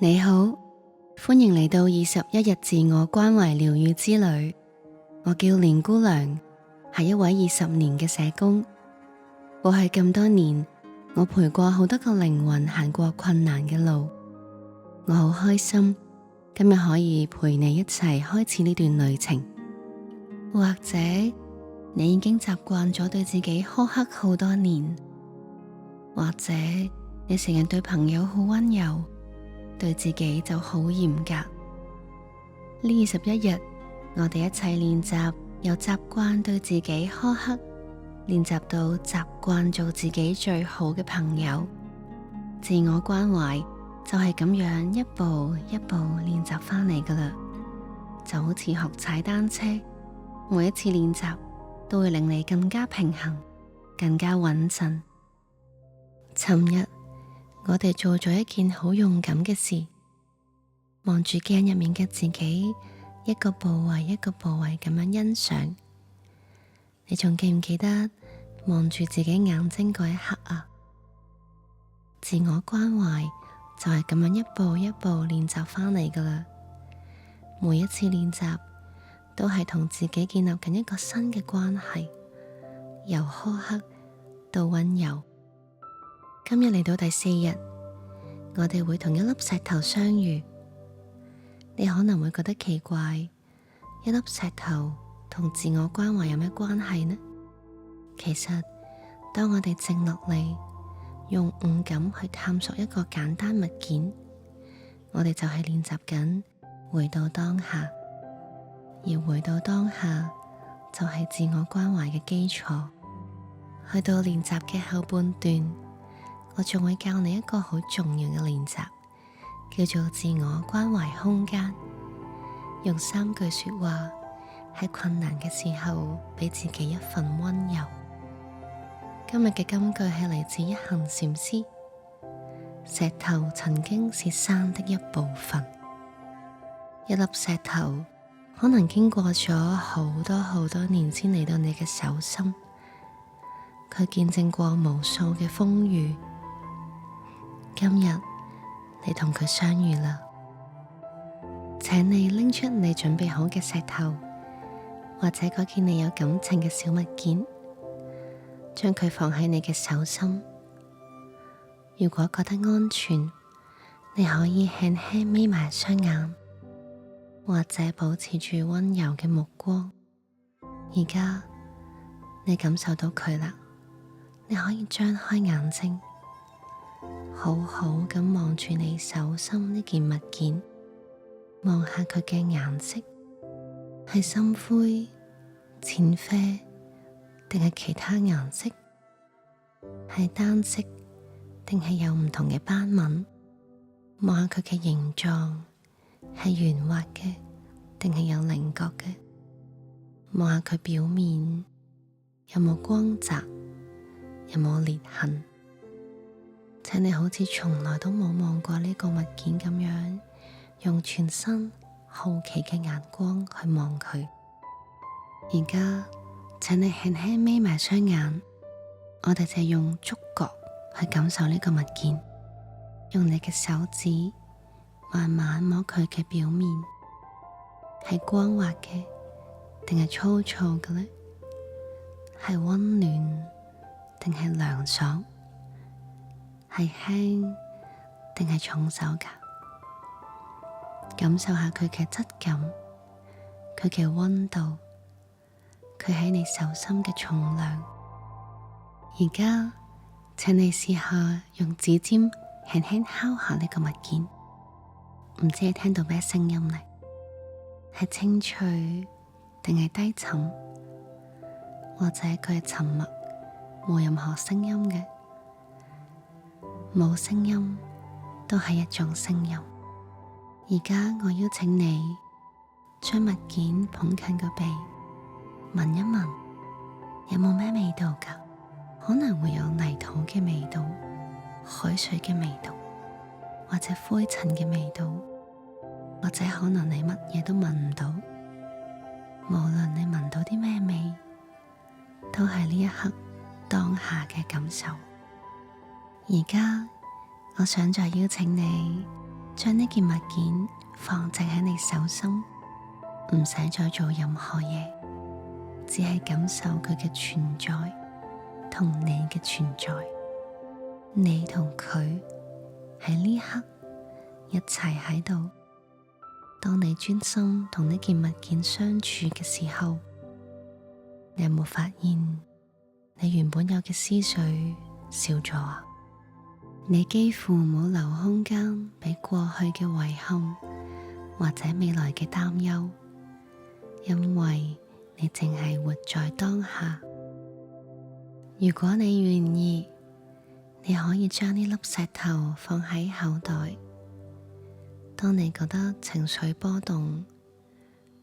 你好，歡迎嚟到21日自我關懷療癒之旅。我叫連姑娘，係一位20年嘅社工。過去咁多年，我陪過好多個靈魂行過困難嘅路。我好開心今日可以陪你一齊開始呢段旅程。或者你已經習慣咗對自己苛刻好多年，或者你成日對朋友好溫柔，對自己就好嚴格。呢21日，我哋一齊練習由習慣對自己苛刻，練習到習慣做自己最好嘅朋友。自我關懷就係咁樣一步一步練習返嚟㗎喇，就好似學踩單車，每一次練習都會令你更加平衡，更加穩陣。尋日我哋做咗一件好勇敢嘅事，望住鏡入面嘅自己，一個部位一個部位咁樣欣賞。你仲記唔記得望住自己眼睛嗰一刻啊？自我關懷就係咁樣一步一步練習返嚟㗎喇。每一次練習都係同自己建立緊一個新嘅關係，由苛刻到溫柔。今日嚟到第4日，我哋會同一粒石頭相遇。你可能會覺得奇怪，一粒石頭同自我關懷有咩關係呢？其實，當我哋靜落嚟，用五感去探索一個簡單物件，我哋就係練習緊回到當下。而回到當下，就係自我關懷嘅基礎。去到練習嘅後半段，我仲會教你一個好重要嘅練習，叫做自我關懷空間。用3句說話，喺困難嘅時候，俾自己一份溫柔。今日嘅金句係嚟自一行禪師：石頭曾經是山的一部分。一粒石頭可能經過咗好多年先嚟到你嘅手心，佢見證過無數嘅風雨。今日你同佢相遇啦，請你拎出你準備好嘅石頭，或者嗰件你有感情嘅小物件，將佢放喺你嘅手心。如果覺得安全，你可以輕輕眯埋雙眼，或者保持住溫柔嘅目光。而家你感受到佢啦，你可以張開眼睛，好好咁望住你手心呢件物件，望下佢嘅顏色，係深灰、淺啡定係其他顏色？係單色定係有唔同嘅斑紋？望下佢嘅形狀，係圓滑嘅定係有稜角嘅？望下佢表面有冇光澤，有冇裂痕？請你好似從來都冇望過呢個物件咁樣，用全新好奇嘅眼光去望佢。而家請你輕輕眯埋雙眼，我哋就用觸覺去感受呢個物件，用你嘅手指慢慢摸佢嘅表面，係光滑嘅定係粗糙嘅呢？係溫暖定係涼爽？係輕定係重手㗎？感受下佢嘅質感，佢嘅溫度，佢喺你手心嘅重量。而家請你試下用指尖輕輕敲下呢個物件，唔知你聽到咩聲音呢？係清脆定係低沉？或者佢係沉默，冇任何聲音嘅？冇聲音都係一種聲音。而家我邀請你將物件捧近個鼻，聞一聞，有冇咩味道㗎？可能會有泥土嘅味道、海水嘅味道，或者灰塵嘅味道，或者可能你乜嘢都聞唔到。無論你聞到啲咩味，都係呢一刻當下嘅感受。而家我想再邀請你將呢件物件放正喺你手心，唔使再做任何嘢，只係感受佢嘅存在同你嘅存在。你同佢喺呢刻一齊喺度。當你專心同呢件物件相處嘅時候，你有冇發現你原本有嘅思緒少咗啊？你幾乎冇留空間俾過去嘅遺憾或者未來嘅擔憂，因為你淨係活在當下。如果你願意，你可以將呢粒石頭放喺口袋。當你覺得情緒波動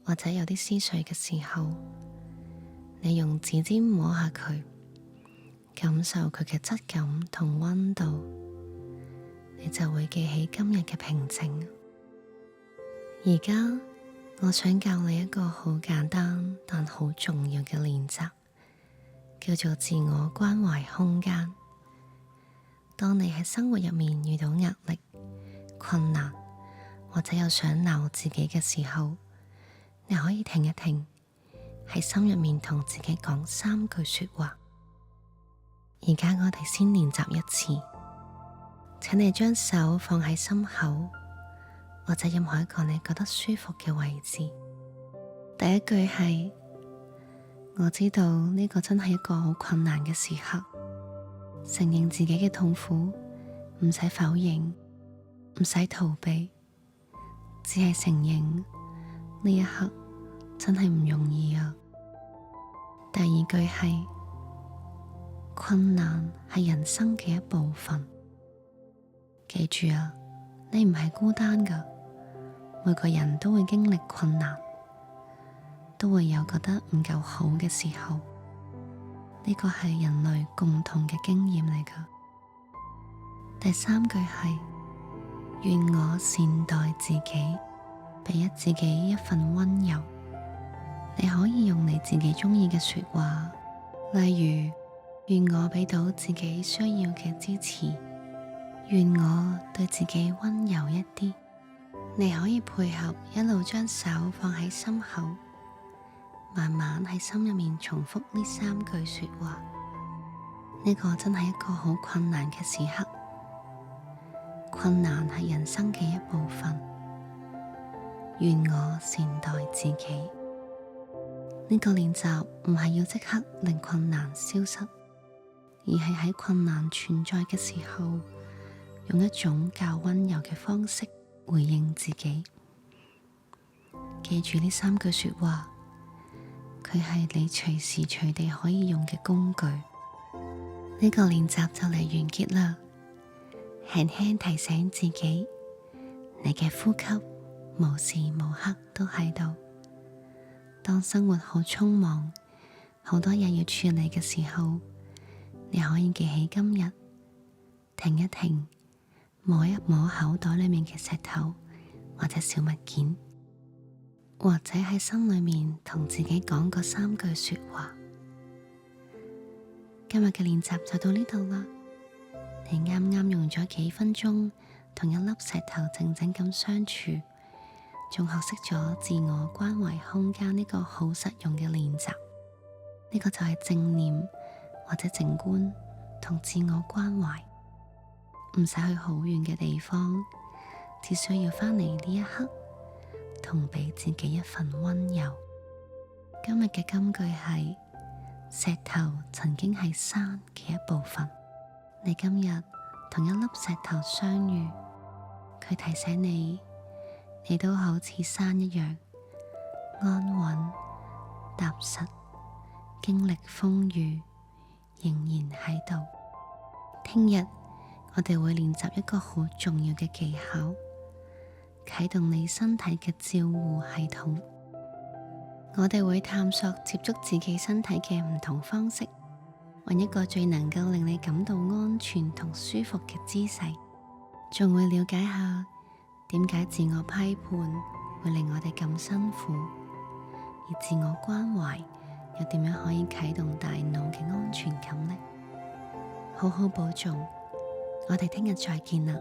或者有啲思緒嘅時候，你用指尖摸下佢，感受佢嘅質感同溫度，你就會記起今日嘅平靜。而家我想教你一個好簡單但好重要嘅練習，叫做自我關懷空間。當你喺生活入面遇到壓力、困難，或者有想鬧自己嘅時候，你可以停一停，喺心入面同自己講3句說話。而家我哋先練習一次，請你將手放喺心口，或者任何一個你覺得舒服嘅位置。第一句係：我知道呢個真係一個好困難嘅時刻，承認自己嘅痛苦，唔使否認，唔使逃避，只係承認呢一刻真係唔容易啊。第二句係：困難係人生嘅一部分，記住啊，你唔係孤單噶，每個人都會經歷困難，都會有覺得唔夠好嘅時候，呢個係人類共同嘅經驗嚟噶。第三句係：願我善待自己，俾自己一份溫柔。你可以用你自己中意嘅說話，例如願我俾到自己需要嘅支持，願我對自己溫柔一啲。你可以配合一路將手放喺心口，慢慢喺心入面重複呢3句說話。呢個真係一個好困難嘅時刻，困難係人生嘅一部分，願我善待自己。呢個練習唔係要即刻令困難消失，而係喺困難存在嘅時候，用一種較溫柔嘅方式回應自己。記住呢3句說話，佢係你隨時隨地可以用嘅工具。呢個練習就嚟完結啦，輕輕提醒自己，你嘅呼吸無時無刻都喺度。當生活好匆忙，好多嘢要處理嘅時候，你可以記起今日，停一停，摸一摸口袋裏面嘅石頭或者小物件，或者喺心裏面同自己講嗰3句說話。今日嘅練習就到呢度啦。你啱啱用咗幾分鐘同一粒石頭靜靜咁相處，仲學識咗自我關懷空間呢個好實用嘅練習。呢個就係正念或者靜觀同自我關懷，唔使去好遠嘅地方，只需要返嚟呢一刻，同俾自己一份溫柔。今日嘅金句係：石頭曾經係山嘅一部分。你今日同一粒石頭相遇，佢提醒你，你都好似山一樣安穩踏實，經歷風雨仍然喺度。聽日我哋會練習一個好重要嘅技巧，啟動你身體嘅照護系統。我哋會探索接觸自己身體嘅唔同方式，揾一個最能夠令你感到安全同舒服嘅姿勢，仲會了解下點解自我批判會令我哋咁辛苦，而自我關懷又點樣可以啟動大腦嘅安全感呢？好好保重，我哋聽日再見啦。